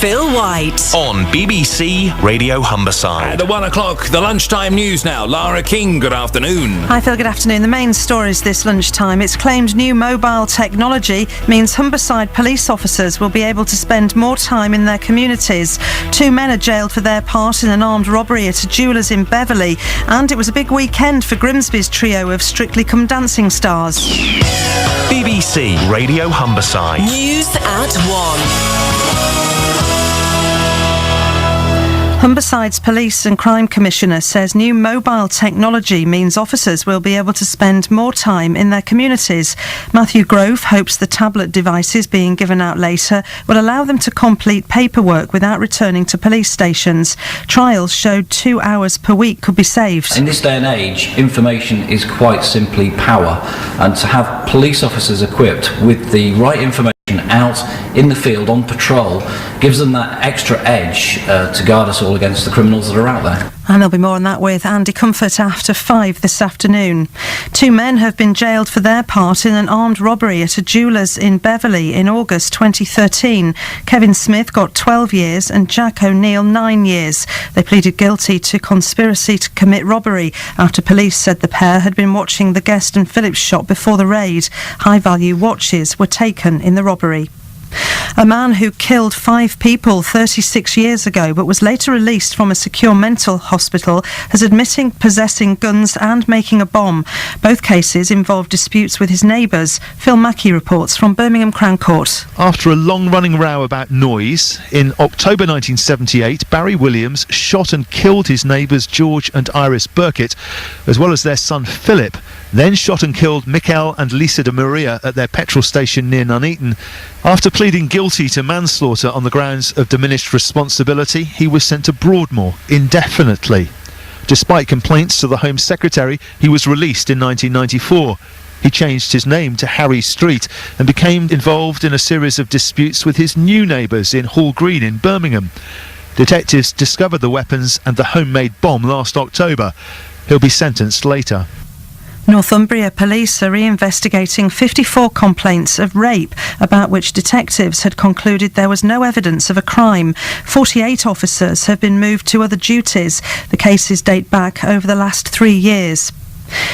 Phil White on BBC Radio Humberside. At 1 o'clock, the lunchtime news now. Lara King, good afternoon. Hi Phil, good afternoon. The main stories this lunchtime. It's claimed new mobile technology means Humberside police officers will be able to spend more time in their communities. 2 men are jailed for their part in an armed robbery at a jeweller's in Beverley. And it was a big weekend for Grimsby's trio of Strictly Come Dancing stars. BBC Radio Humberside. News at 1. Humberside's Police and Crime Commissioner says new mobile technology means officers will be able to spend more time in their communities. Matthew Grove hopes the tablet devices being given out later will allow them to complete paperwork without returning to police stations. Trials showed 2 hours per week could be saved. In this day and age, information is quite simply power, and to have police officers equipped with the right information out in the field on patrol gives them that extra edge to guard us all against the criminals that are out there. And there'll be more on that with Andy Comfort after 5 this afternoon. 2 men have been jailed for their part in an armed robbery at a jeweller's in Beverley in August 2013. Kevin Smith got 12 years and Jack O'Neill 9 years. They pleaded guilty to conspiracy to commit robbery after police said the pair had been watching the Guest and Phillips shop before the raid. High-value watches were taken in the robbery. A man who killed 5 people 36 years ago but was later released from a secure mental hospital is admitting possessing guns and making a bomb. Both cases involved disputes with his neighbours. Phil Mackey reports from Birmingham Crown Court. After a long-running row about noise, in October 1978, Barry Williams shot and killed his neighbours George and Iris Burkett, as well as their son Philip, then shot and killed Mikel and Lisa de Maria at their petrol station near Nuneaton. After pleading guilty to manslaughter on the grounds of diminished responsibility, he was sent to Broadmoor indefinitely. Despite complaints to the Home Secretary, he was released in 1994. He changed his name to Harry Street and became involved in a series of disputes with his new neighbours in Hall Green in Birmingham. Detectives discovered the weapons and the homemade bomb last October. He'll be sentenced later. Northumbria police are reinvestigating 54 complaints of rape about which detectives had concluded there was no evidence of a crime. 48 officers have been moved to other duties. The cases date back over the last 3 years.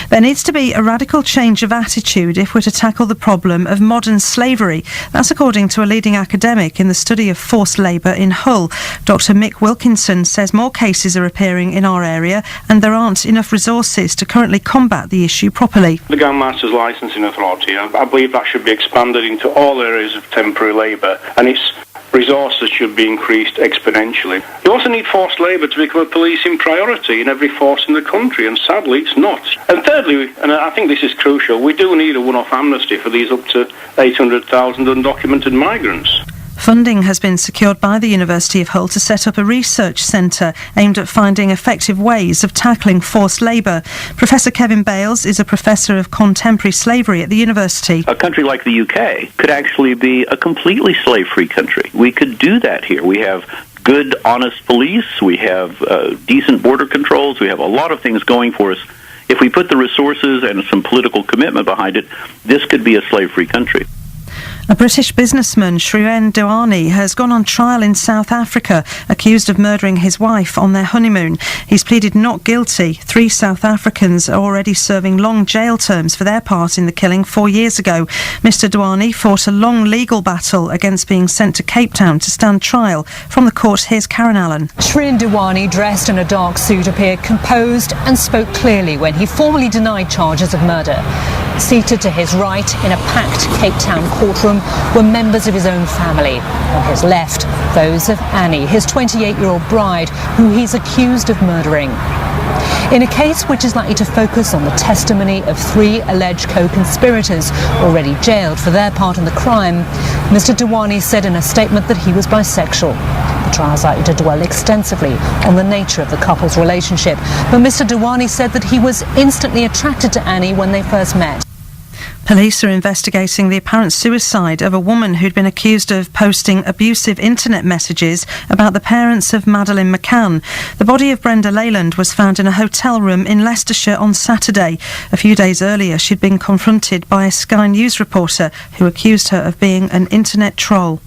There needs to be a radical change of attitude if we're to tackle the problem of modern slavery. That's according to a leading academic in the study of forced labour in Hull. Dr Mick Wilkinson says more cases are appearing in our area and there aren't enough resources to currently combat the issue properly. The Gang Masters Licensing Authority, I believe that should be expanded into all areas of temporary labour, and its resources should be increased exponentially. You also need forced labour to become a policing priority in every force in the country, and sadly it's not. And thirdly, and I think this is crucial, we do need a one-off amnesty for these up to 800,000 undocumented migrants. Funding has been secured by the University of Hull to set up a research centre aimed at finding effective ways of tackling forced labour. Professor Kevin Bales is a professor of contemporary slavery at the university. A country like the UK could actually be a completely slave-free country. We could do that here. We have good, honest police. We have decent border controls. We have a lot of things going for us. If we put the resources and some political commitment behind it, this could be a slave-free country. A British businessman, Shrien Douani, has gone on trial in South Africa, accused of murdering his wife on their honeymoon. He's pleaded not guilty. 3 South Africans are already serving long jail terms for their part in the killing 4 years ago. Mr Douani fought a long legal battle against being sent to Cape Town to stand trial. From the court, here's Karen Allen. Shrien Douani, dressed in a dark suit, appeared composed and spoke clearly when he formally denied charges of murder. Seated to his right in a packed Cape Town courtroom were members of his own family. On his left, those of Annie, his 28-year-old bride, who he's accused of murdering. In a case which is likely to focus on the testimony of 3 alleged co-conspirators already jailed for their part in the crime, Mr Douani said in a statement that he was bisexual. The trial is likely to dwell extensively on the nature of the couple's relationship, but Mr Douani said that he was instantly attracted to Annie when they first met. Police are investigating the apparent suicide of a woman who'd been accused of posting abusive internet messages about the parents of Madeleine McCann. The body of Brenda Leyland was found in a hotel room in Leicestershire on Saturday. A few days earlier, she'd been confronted by a Sky News reporter who accused her of being an internet troll.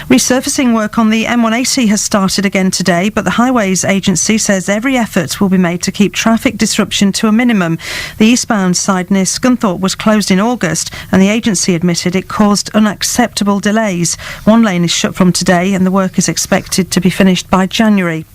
Resurfacing work on the M180 has started again today, but the Highways Agency says every effort will be made to keep traffic disruption to a minimum. The eastbound side near Scunthorpe was closed in August, and the agency admitted it caused unacceptable delays. One lane is shut from today, and the work is expected to be finished by January.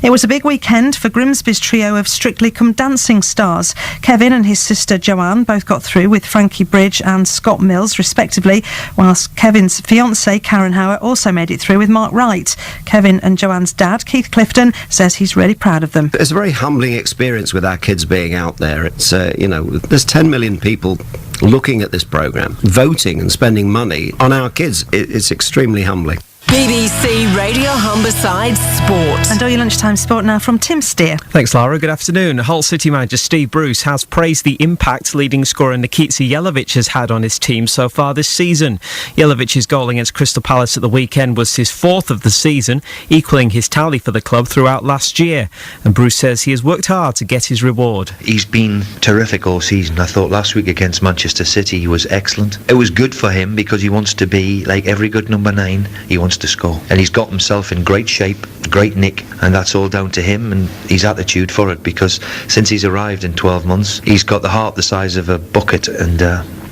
It was a big weekend for Grimsby's trio of Strictly Come Dancing stars. Kevin and his sister Joanne both got through with Frankie Bridge and Scott Mills, respectively, whilst Kevin's fiancée Karen Howard also made it through with Mark Wright. Kevin and Joanne's dad, Keith Clifton, says he's really proud of them. It's a very humbling experience with our kids being out there. It's, there's 10 million people looking at this programme, voting and spending money on our kids. It's extremely humbling. BBC Radio Humberside Sport. And all your lunchtime sport now from Tim Steer. Thanks, Lara. Good afternoon. Hull City manager Steve Bruce has praised the impact leading scorer Nikita Jelavic has had on his team so far this season. Jelavic's goal against Crystal Palace at the weekend was his fourth of the season, equalling his tally for the club throughout last year. And Bruce says he has worked hard to get his reward. He's been terrific all season. I thought last week against Manchester City he was excellent. It was good for him because he wants to be like every good number 9. He wants to score, and he's got himself in great shape, great nick, and that's all down to him and his attitude for it, because since he's arrived in 12 months he's got the heart the size of a bucket, and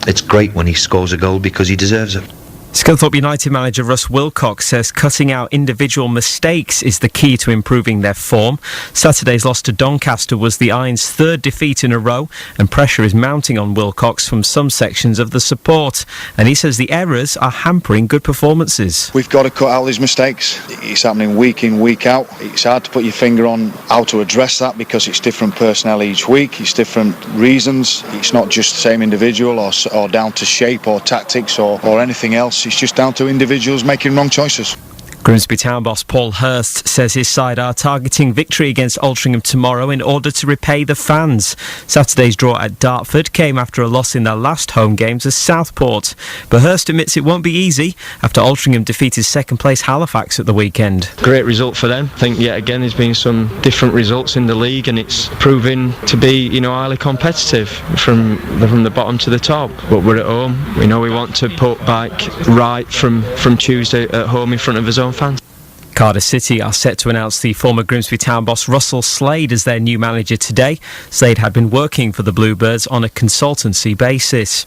it's great when he scores a goal because he deserves it. Scunthorpe United manager Russ Wilcox says cutting out individual mistakes is the key to improving their form. Saturday's loss to Doncaster was the Irons' third defeat in a row, and pressure is mounting on Wilcox from some sections of the support. And he says the errors are hampering good performances. We've got to cut out these mistakes. It's happening week in, week out. It's hard to put your finger on how to address that because it's different personnel each week. It's different reasons. It's not just the same individual or down to shape or tactics or anything else. It's just down to individuals making wrong choices. Grimsby Town boss Paul Hurst says his side are targeting victory against Altrincham tomorrow in order to repay the fans. Saturday's draw at Dartford came after a loss in their last home games as Southport. But Hurst admits it won't be easy after Altrincham defeated second place Halifax at the weekend. Great result for them. I think yet again there's been some different results in the league, and it's proving to be highly competitive from the bottom to the top. But we're at home. We know we want to put back right from Tuesday at home in front of his own fans. Cardiff City are set to announce the former Grimsby Town boss Russell Slade as their new manager today. Slade had been working for the Bluebirds on a consultancy basis.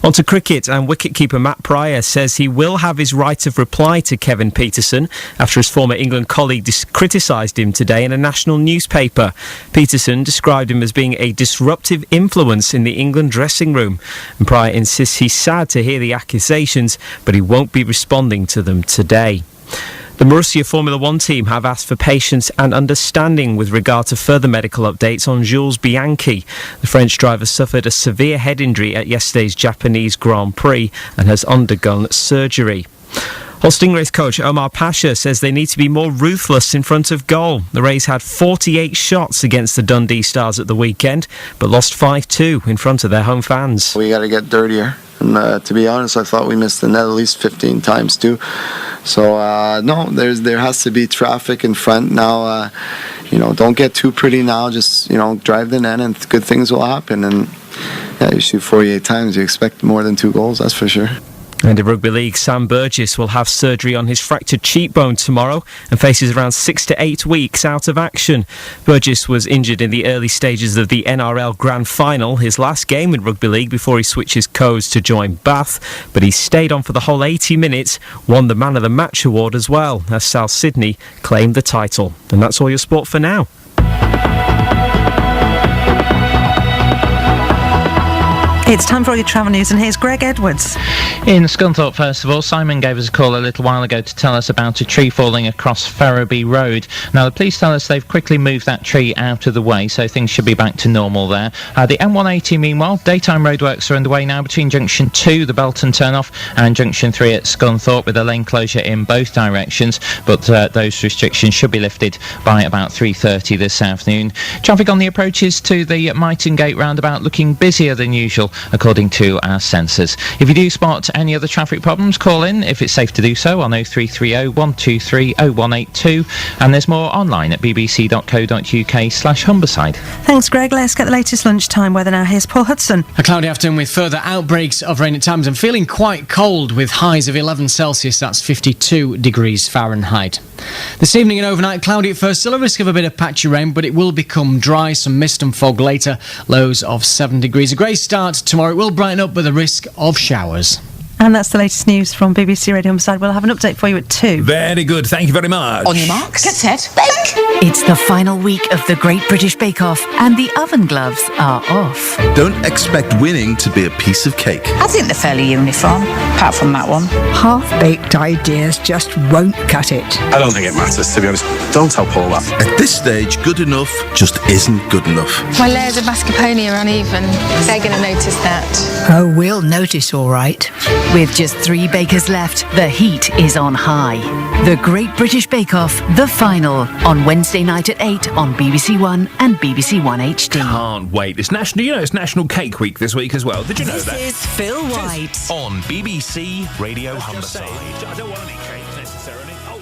On to cricket, and wicketkeeper Matt Pryor says he will have his right of reply to Kevin Peterson after his former England colleague criticised him today in a national newspaper. Peterson described him as being a disruptive influence in the England dressing room, and Pryor insists he's sad to hear the accusations, but he won't be responding to them today. The Marussia Formula One team have asked for patience and understanding with regard to further medical updates on Jules Bianchi. The French driver suffered a severe head injury at yesterday's Japanese Grand Prix and has undergone surgery. Hull Stingrays coach Omar Pasha says they need to be more ruthless in front of goal. The Rays had 48 shots against the Dundee Stars at the weekend, but lost 5-2 in front of their home fans. We got to get dirtier. And to be honest, I thought we missed the net at least 15 times too. So there has to be traffic in front now. Don't get too pretty now. Just drive the net, and good things will happen. And you shoot 48 times, you expect more than 2 goals. That's for sure. And in rugby league, Sam Burgess will have surgery on his fractured cheekbone tomorrow and faces around 6 to 8 weeks out of action. Burgess was injured in the early stages of the NRL Grand Final, his last game in rugby league before he switches codes to join Bath. But he stayed on for the whole 80 minutes, won the Man of the Match award as well, as South Sydney claimed the title. And that's all your sport for now. It's time for all your travel news, and here's Greg Edwards. In Scunthorpe, first of all, Simon gave us a call a little while ago to tell us about a tree falling across Ferriby Road. Now, the police tell us they've quickly moved that tree out of the way, so things should be back to normal there. The M180, meanwhile, daytime roadworks are underway now between Junction 2, the Belton turn-off, and Junction 3 at Scunthorpe, with a lane closure in both directions, but those restrictions should be lifted by about 3:30 this afternoon. Traffic on the approaches to the Myton Gate roundabout looking busier than usual according to our sensors. If you do spot any other traffic problems, call in if it's safe to do so on 0330 123 0182, and there's more online at bbc.co.uk/Humberside. Thanks, Greg. Let's get the latest lunchtime weather now. Here's Paul Hudson. A cloudy afternoon with further outbreaks of rain at times and feeling quite cold with highs of 11 Celsius, that's 52 degrees Fahrenheit. This evening and overnight, cloudy at first, still a risk of a bit of patchy rain, but it will become dry, some mist and fog later, lows of 7 degrees. A grey start tomorrow. It will brighten up with a risk of showers. And that's the latest news from BBC Radio Humberside. We'll have an update for you at 2. Very good, thank you very much. On your marks, get set, bake! It's the final week of the Great British Bake Off, and the oven gloves are off. Don't expect winning to be a piece of cake. I think they're fairly uniform, apart from that one. Half-baked ideas just won't cut it. I don't think it matters, to be honest. Don't tell Paul that. At this stage, good enough just isn't good enough. My layers of mascarpone are uneven. They're going to notice that. Oh, we'll notice all right. With just 3 bakers left, the heat is on high. The Great British Bake Off, the final, on Wednesday night at 8 on BBC One and BBC One HD. Can't wait. It's National Cake Week this week as well. Did you know that? This is Phil White. On BBC Radio Humberside. I don't want any cake necessarily. Oh.